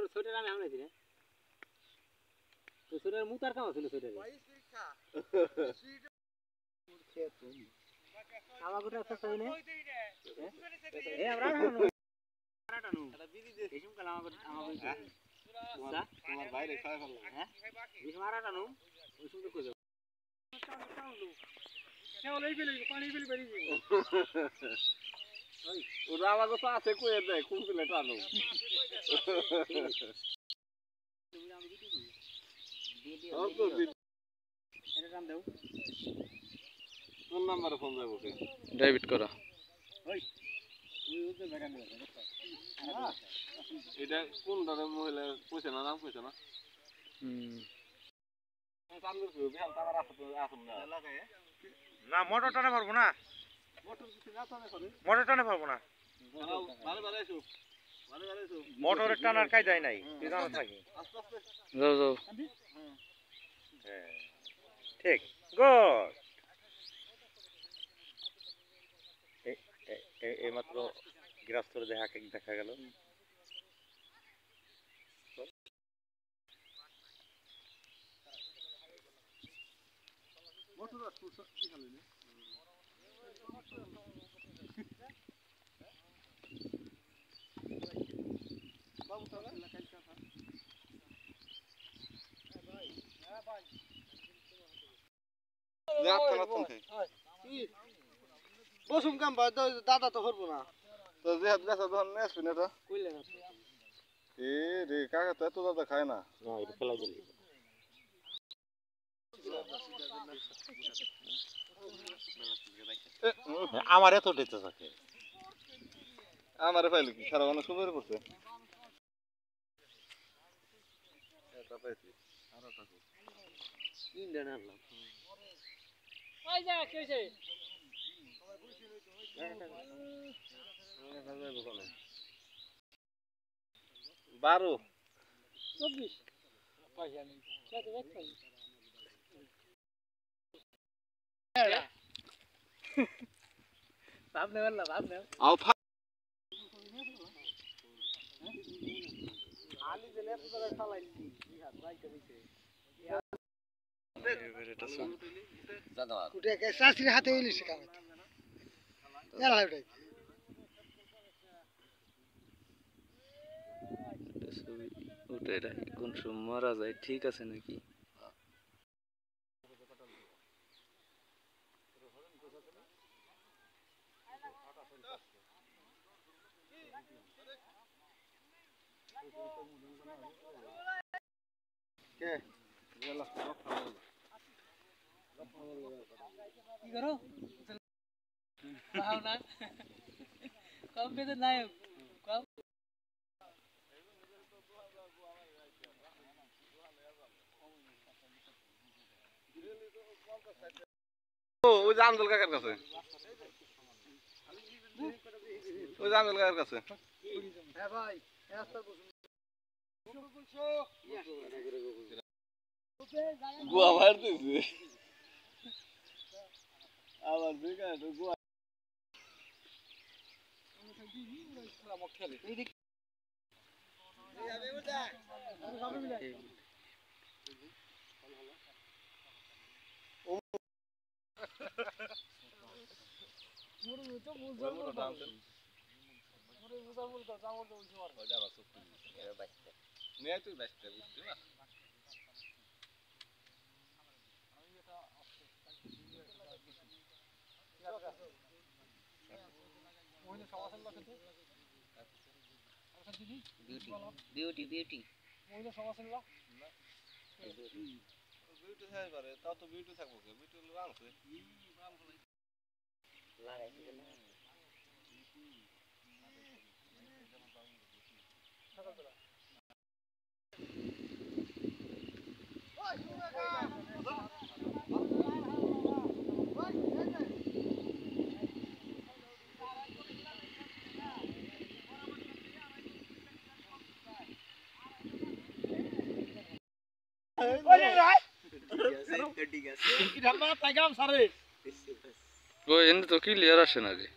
sweater আমি হামলাইছি রে তো সোয়েটার মুতার কাম ছিল সোয়েটারে আমার গোটা সস্তা হইনে এ আমরা মারাটা নু এটা বিড়ি দে এসম কালা আমার তোমার বাইরে খায় ফেললো হ্যাঁ বিষ মারাটা নু ওইসব তো কই যাবে কেউ লই ফেলে পানি ফেলে বেরিয়ে যাবে ওই ওরা আমাকে তো আছে কইয়ে দেয় কোন ফেলে টানো তুমি আমি দিতে কই আর তো এটা নাম দাও কোন নাম্বারে ফোন দেব ওকে ডেবিট করা ওই ওই ওতে বেগান দিও এটা কোন দাদা মহিলা কইছে না নাম কইছে না সামনে তো বিহাল তার আসুন না লাগায় না মোটর টানে পারবো না মোটর কিছু না টানে পারে মোটর টানে পারবো না ভালো ভালো আইছো ভালো ভালো আইছো মোটরের টানার কায়দাই নাই তুই জানো থাকি আস্তে আস্তে যাও যাও হ্যাঁ ঠিক গুড এই মাত্র গৃহস্থর দেখা গেল মোটর আর কি খালি না বাবু তাহলে লাগাই কথা ভাই হ্যাঁ ভাই রাত চালাচ্ছেন কি বসুম কাম ভাই দাদা তো করবো না তো যে হাত গাছ ধর নেস না তো কইলে না এ রে কাকা তো এত দাদা খায় না না এটা ফেলাই দিলি আমার এত দিতে থাকে আমারে ফাইল কি সারা মানে সুন্দর করছে এটা পাইছি আরো টাকা তিন দেন আনলাম ওই যা কি হইছে সবাই বুঝি লই তো ওই আমরা ভালো বলে 12 24 পয়সা নেই কত দেখছ সামনে वाला सामने आओ आली जले तो जगह खालाइছি हां বাইকে দিছে এটা শুন দাদা কুটে কে শাস্ত্রী হাতে হইলিছে কাম এলা ওটাই এটা ছবি ওটাই রাই কোন সময় মারা যায় ঠিক আছে নাকি কে গেল কি করো পাও না কম বেদ নায়ক কম ওই জামদুল কাকার কাছে ওই জামদুল কাকার কাছে হ্যাঁ ভাই রাস্তা বসুন গোয়া মারতেছে আবার বেকার তো গোয়া তুই ব্যস্ত বুঝতে না বিউটি বিউটি মহিলা সমাজসেবা না বিউটি থাকবে পারে তাও তো বিউটি থাকবো কে বিউটি হলো রাম করে রাম ফলাই লাগাইছে না সকালবেলা ওই ঠিক আছে এটা মাথা গাম সারে ও এন্ড তো ক্লিয়ার আসে না রে